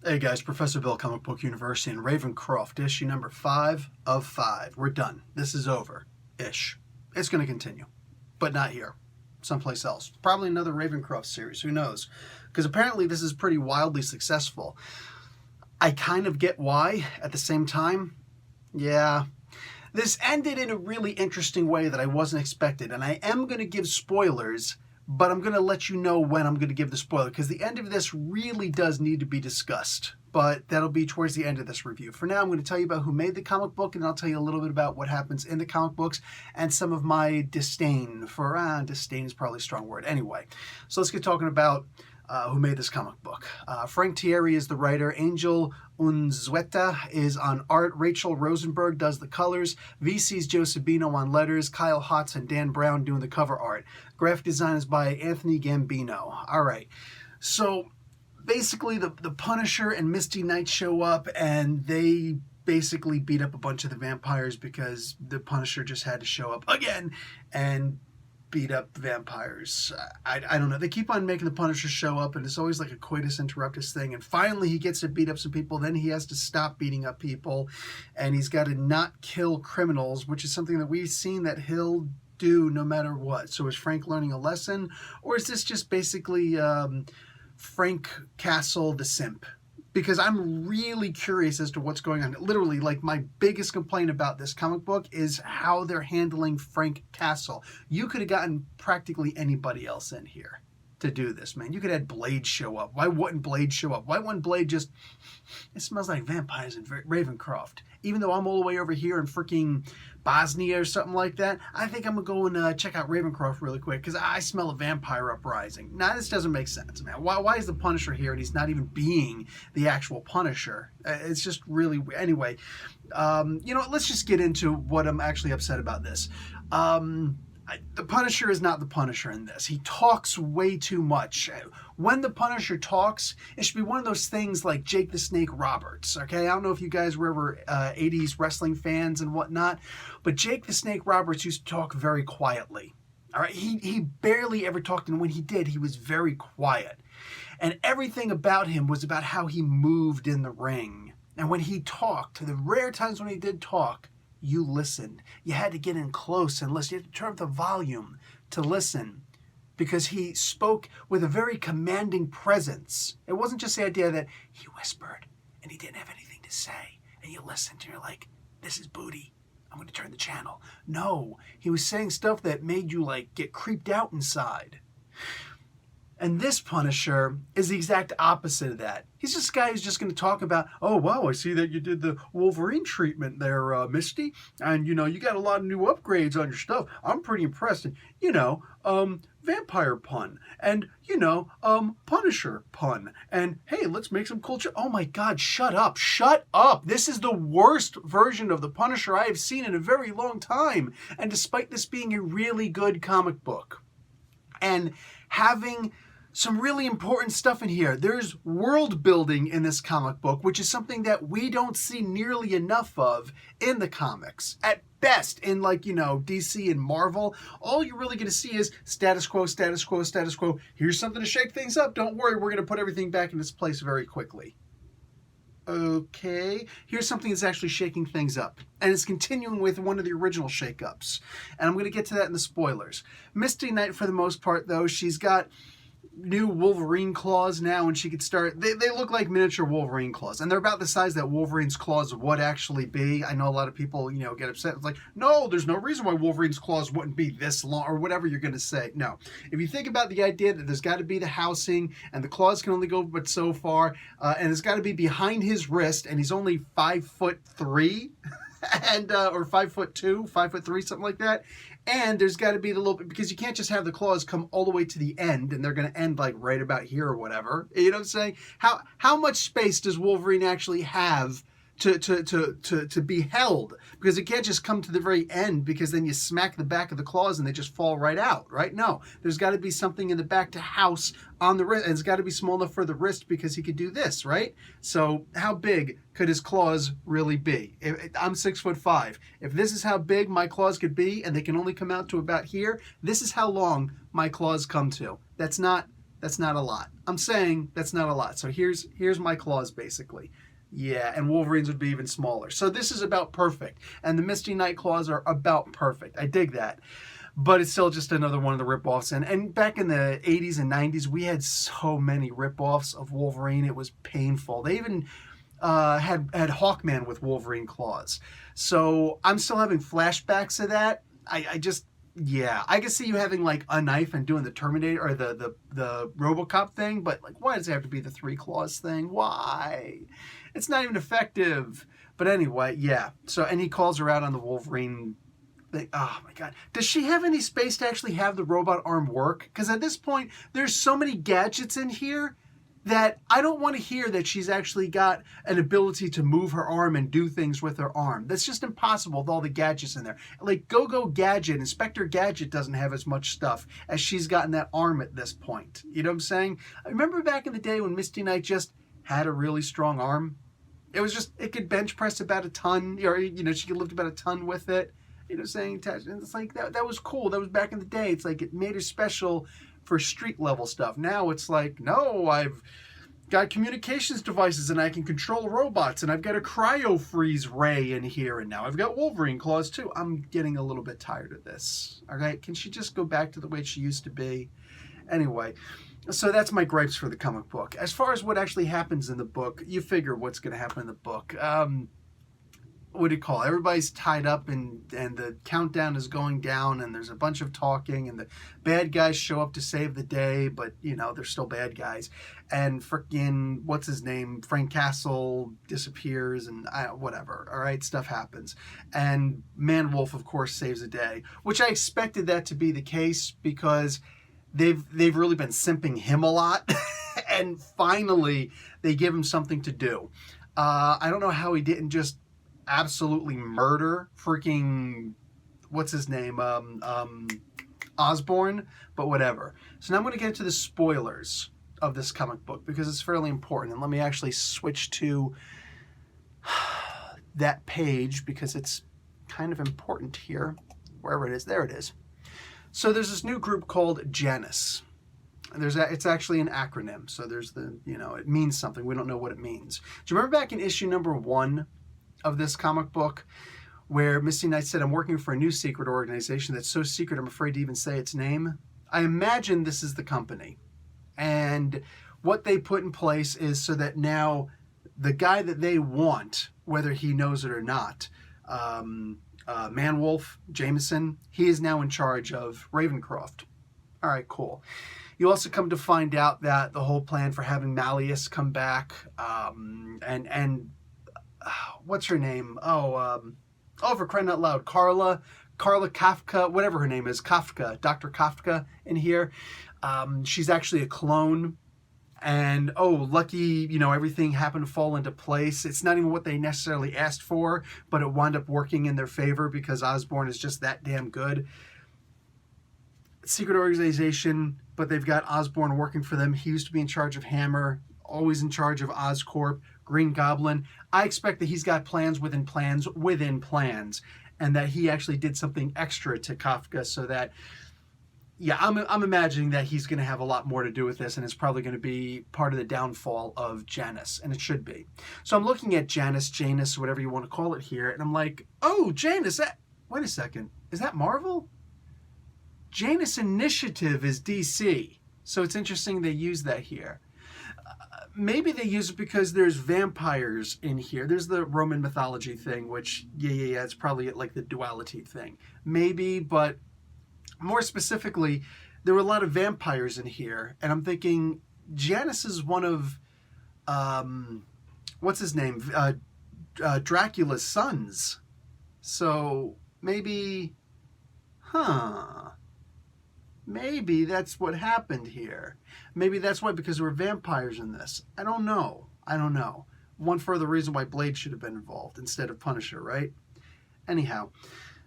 Hey guys, Professor Bill, Comic Book University in Ravencroft, issue number 5 of 5. We're done. This is over. Ish. It's going to continue. But not here. Someplace else. Probably another Ravencroft series. Who knows? Because apparently this is pretty wildly successful. I kind of get why. At the same time, yeah. This ended in a really interesting way that I wasn't expecting. And I am going to give spoilers, but I'm going to let you know when I'm going to give the spoiler, because the end of this really does need to be discussed. But that'll be towards the end of this review. For now, I'm going to tell you about who made the comic book, and I'll tell you a little bit about what happens in the comic books and some of my disdain for, disdain is probably a strong word. Anyway, so let's get talking about who made this comic book. Frank Thierry is the writer. Angel Unzueta is on art. Rachel Rosenberg does the colors. VC's Joe Sabino on letters. Kyle Hotz and Dan Brown doing the cover art. Graphic design is by Anthony Gambino. All right. So basically the Punisher and Misty Knight show up and they basically beat up a bunch of the vampires because the Punisher just had to show up again and beat up vampires. I don't know. They keep on making the Punisher show up, and it's always like a coitus interruptus thing. And finally, he gets to beat up some people. Then he has to stop beating up people, and he's got to not kill criminals, which is something that we've seen that he'll do no matter what. So is Frank learning a lesson, or is this just basically Frank Castle the simp? Because I'm really curious as to what's going on. Literally, like, my biggest complaint about this comic book is how they're handling Frank Castle. You could have gotten practically anybody else in here to do this, man. You could have had Blade show up. Why wouldn't Blade show up? Why wouldn't Blade just... It smells like vampires in Ravencroft. Even though I'm all the way over here in freaking Bosnia or something like that, I think I'm going to go and check out Ravencroft really quick because I smell a vampire uprising. Now, this doesn't make sense, man. Why is the Punisher here and he's not even being the actual Punisher? It's just really... Anyway, you know, let's just get into what I'm actually upset about this. The Punisher is not the Punisher in this. He talks way too much. When the Punisher talks, it should be one of those things like Jake the Snake Roberts, okay? I don't know if you guys were ever 80s wrestling fans and whatnot, but Jake the Snake Roberts used to talk very quietly, all right? He barely ever talked, and when he did, he was very quiet. And everything about him was about how he moved in the ring. And when he talked, the rare times when he did talk, you listened. You had to get in close and listen. You had to turn up the volume to listen because he spoke with a very commanding presence. It wasn't just the idea that he whispered and he didn't have anything to say. And you listened and you're like, this is booty. I'm going to turn the channel. No, he was saying stuff that made you like get creeped out inside. And this Punisher is the exact opposite of that. He's just a guy who's just going to talk about, oh, wow, I see that you did the Wolverine treatment there, Misty. And, you know, you got a lot of new upgrades on your stuff. I'm pretty impressed. And, you know, vampire pun. And, you know, Punisher pun. And, hey, let's make some culture. Oh, my God, shut up. Shut up. This is the worst version of the Punisher I have seen in a very long time. And despite this being a really good comic book and having some really important stuff in here. There's world building in this comic book, which is something that we don't see nearly enough of in the comics. At best, in like, you know, DC and Marvel, all you're really going to see is status quo, status quo, status quo. Here's something to shake things up. Don't worry, we're going to put everything back in its place very quickly. Okay, here's something that's actually shaking things up. And it's continuing with one of the original shakeups. And I'm going to get to that in the spoilers. Misty Knight, for the most part, though, she's got new Wolverine claws now, and she could start... They look like miniature Wolverine claws, and they're about the size that Wolverine's claws would actually be. I know a lot of people, you know, get upset. It's like, no, there's no reason why Wolverine's claws wouldn't be this long, or whatever you're going to say. No. If you think about the idea that there's got to be the housing, and the claws can only go but so far, and it's got to be behind his wrist, and he's only 5'3", and or 5'2", 5'3", something like that. And there's got to be the little bit, because you can't just have the claws come all the way to the end and they're going to end like right about here or whatever. You know what I'm saying? How much space does Wolverine actually have to be held? Because it can't just come to the very end, because then you smack the back of the claws and they just fall right out, right? No, there's got to be something in the back to house on the wrist, and it's got to be small enough for the wrist because he could do this, right? So how big could his claws really be? I'm 6'5". If this is how big my claws could be and they can only come out to about here, this is how long my claws come to. That's not That's not a lot. I'm saying that's not a lot. So here's my claws, basically. Yeah, and Wolverine's would be even smaller. So this is about perfect. And the Misty Knight claws are about perfect. I dig that. But it's still just another one of the rip-offs. And back in the 80s and 90s, we had so many rip-offs of Wolverine. It was painful. They even had Hawkman with Wolverine Claws. So I'm still having flashbacks of that. I just... Yeah, I can see you having like a knife and doing the Terminator or the RoboCop thing, but like, why does it have to be the 3 claws thing? Why? It's not even effective. But anyway, yeah. So, and he calls her out on the Wolverine thing. Oh my God. Does she have any space to actually have the robot arm work? Because at this point, there's so many gadgets in here that I don't want to hear that she's actually got an ability to move her arm and do things with her arm. That's just impossible with all the gadgets in there. Like Go-Go Gadget, Inspector Gadget doesn't have as much stuff as she's got in that arm at this point. You know what I'm saying? I remember back in the day when Misty Knight just had a really strong arm. It was just, it could bench press about a ton, or, you know, she could lift about a ton with it. You know what I'm saying? And it's like, that was cool. That was back in the day. It's like, it made her special for street level stuff. Now it's like, no, I've got communications devices and I can control robots and I've got a cryo freeze ray in here and now I've got Wolverine Claws too. I'm getting a little bit tired of this. All right, can she just go back to the way she used to be? Anyway, so that's my gripes for the comic book. As far as what actually happens in the book, you figure what's going to happen in the book. What do you call it? Everybody's tied up and the countdown is going down and there's a bunch of talking and the bad guys show up to save the day, but you know, they're still bad guys. And frickin', what's his name? Frank Castle disappears and whatever. All right, stuff happens. And Man-Wolf, of course, saves the day, which I expected that to be the case because they've really been simping him a lot. And finally, they give him something to do. I don't know how he didn't just absolutely murder freaking what's his name Osborn, but whatever. So now I'm going to get into the spoilers of this comic book because it's fairly important, and let me actually switch to that page because it's kind of important here, wherever it is. There it is. So there's this new group called Janus. It's actually an acronym, so there's the, you know, it means something. We don't know what it means. Do you remember back in issue number 1 of this comic book where Misty Knight said, I'm working for a new secret organization that's so secret I'm afraid to even say its name? I imagine this is the company. And what they put in place is so that now the guy that they want, whether he knows it or not, Man-Wolf, Jameson, he is now in charge of Ravencroft. All right, cool. You also come to find out that the whole plan for having Malleus come back and what's her name? For crying out loud, Carla Kafka, whatever her name is, Kafka, Dr. Kafka in here. She's actually a clone. And, lucky, you know, everything happened to fall into place. It's not even what they necessarily asked for, but it wound up working in their favor because Osborn is just that damn good. Secret organization, but they've got Osborn working for them. He used to be in charge of Hammer, always in charge of Oscorp, Green Goblin. I expect that he's got plans within plans within plans, and that he actually did something extra to Kafka so that, yeah, I'm imagining that he's going to have a lot more to do with this, and it's probably going to be part of the downfall of Janus, and it should be. So I'm looking at Janus, whatever you want to call it here, and I'm like, oh, Janus, wait a second, is that Marvel? Janus Initiative is DC, so it's interesting they use that here. Maybe they use it because there's vampires in here. There's the Roman mythology thing, which, yeah, it's probably like the duality thing. Maybe, but more specifically, there were a lot of vampires in here, and I'm thinking Janus is one of, what's his name? Dracula's sons. So maybe, maybe that's what happened here. Maybe that's why, because there were vampires in this. I don't know. One further reason why Blade should have been involved instead of Punisher, right? Anyhow,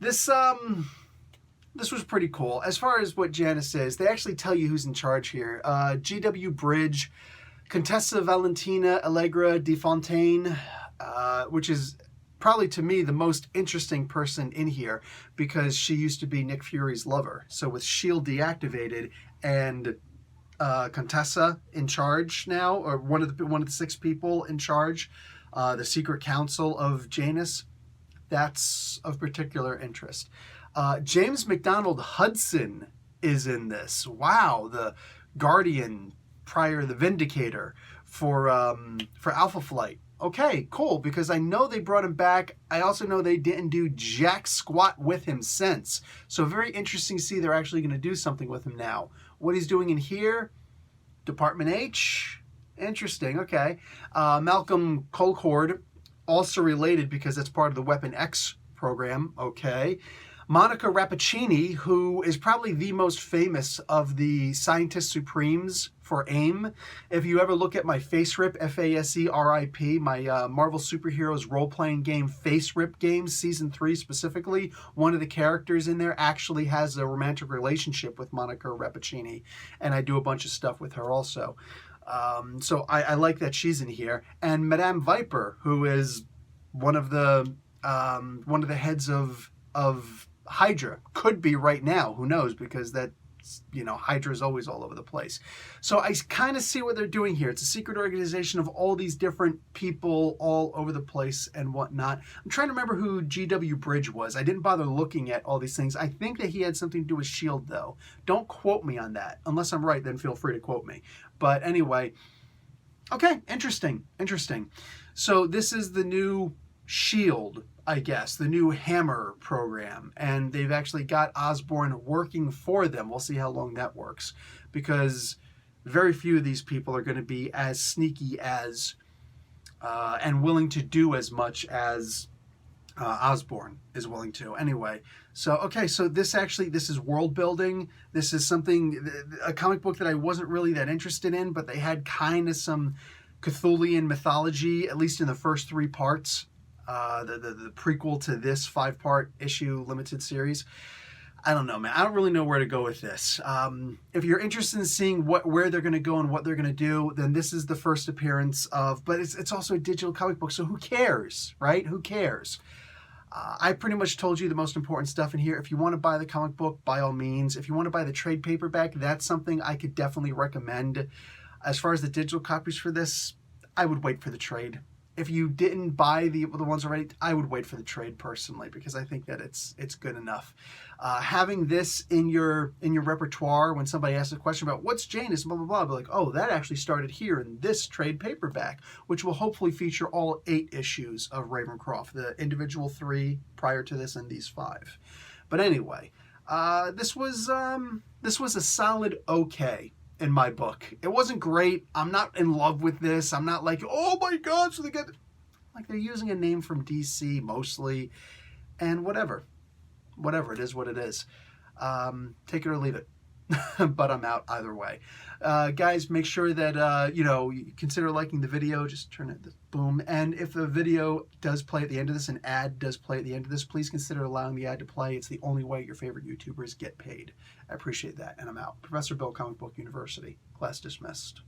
this was pretty cool. As far as what Janus is, they actually tell you who's in charge here. G.W. Bridge, Contessa Valentina Allegra de Fontaine, which is probably to me the most interesting person in here because she used to be Nick Fury's lover. So with S.H.I.E.L.D. deactivated and Contessa in charge now, or one of the 6 people in charge, the secret council of Janus. That's of particular interest. James McDonald Hudson is in this. Wow, the Guardian prior the Vindicator for Alpha Flight. Okay, cool, because I know they brought him back. I also know they didn't do jack squat with him since. So very interesting to see they're actually going to do something with him now. What he's doing in here, Department H, interesting, okay. Malcolm Colcord, also related because that's part of the Weapon X program, okay. Monica Rappaccini, who is probably the most famous of the Scientists Supremes for AIM. If you ever look at my Face Rip, FASERIP, my Marvel Superheroes role-playing game, Face Rip game, Season 3 specifically, one of the characters in there actually has a romantic relationship with Monica Rappaccini, and I do a bunch of stuff with her also. So I like that she's in here. And Madame Viper, who is one of the heads of Hydra, could be right now, who knows, because that, Hydra is always all over the place. So I kind of see what they're doing here. It's a secret organization of all these different people all over the place and whatnot. I'm trying to remember who G.W. Bridge was. I didn't bother looking at all these things. I think that he had something to do with S.H.I.E.L.D., though. Don't quote me on that. Unless I'm right, then feel free to quote me. But anyway, okay, interesting. So this is the new S.H.I.E.L.D., I guess, the new Hammer program, and they've actually got Osborn working for them. We'll see how long that works, because very few of these people are going to be as sneaky as and willing to do as much as Osborn is willing to. Anyway, so okay, so this is world building. This is a comic book that I wasn't really that interested in, but they had kind of some Cthulhian mythology, at least in the first 3 parts. The prequel to this 5-part issue limited series. I don't know, man. I don't really know where to go with this. If you're interested in seeing where they're going to go and what they're going to do, then this is the first appearance of, but it's also a digital comic book, so who cares, right? Who cares? I pretty much told you the most important stuff in here. If you want to buy the comic book, by all means. If you want to buy the trade paperback, that's something I could definitely recommend. As far as the digital copies for this, I would wait for the trade. If you didn't buy the ones already, I would wait for the trade personally, because I think that it's good enough. Having this in your repertoire when somebody asks a question about what's Janus, blah blah blah, be like, oh, that actually started here in this trade paperback, which will hopefully feature all 8 issues of Ravencroft, the individual 3 prior to this and these 5. But anyway, this was a solid okay. In my book. It wasn't great. I'm not in love with this. I'm not like, oh my God, so they're using a name from DC mostly, and whatever, it is what it is. Take it or leave it. But I'm out either way. Guys, make sure that, you consider liking the video. Just turn it, boom. And if the video does play at the end of this, an ad does play at the end of this, please consider allowing the ad to play. It's the only way your favorite YouTubers get paid. I appreciate that, and I'm out. Professor Bill, Comic Book University. Class dismissed.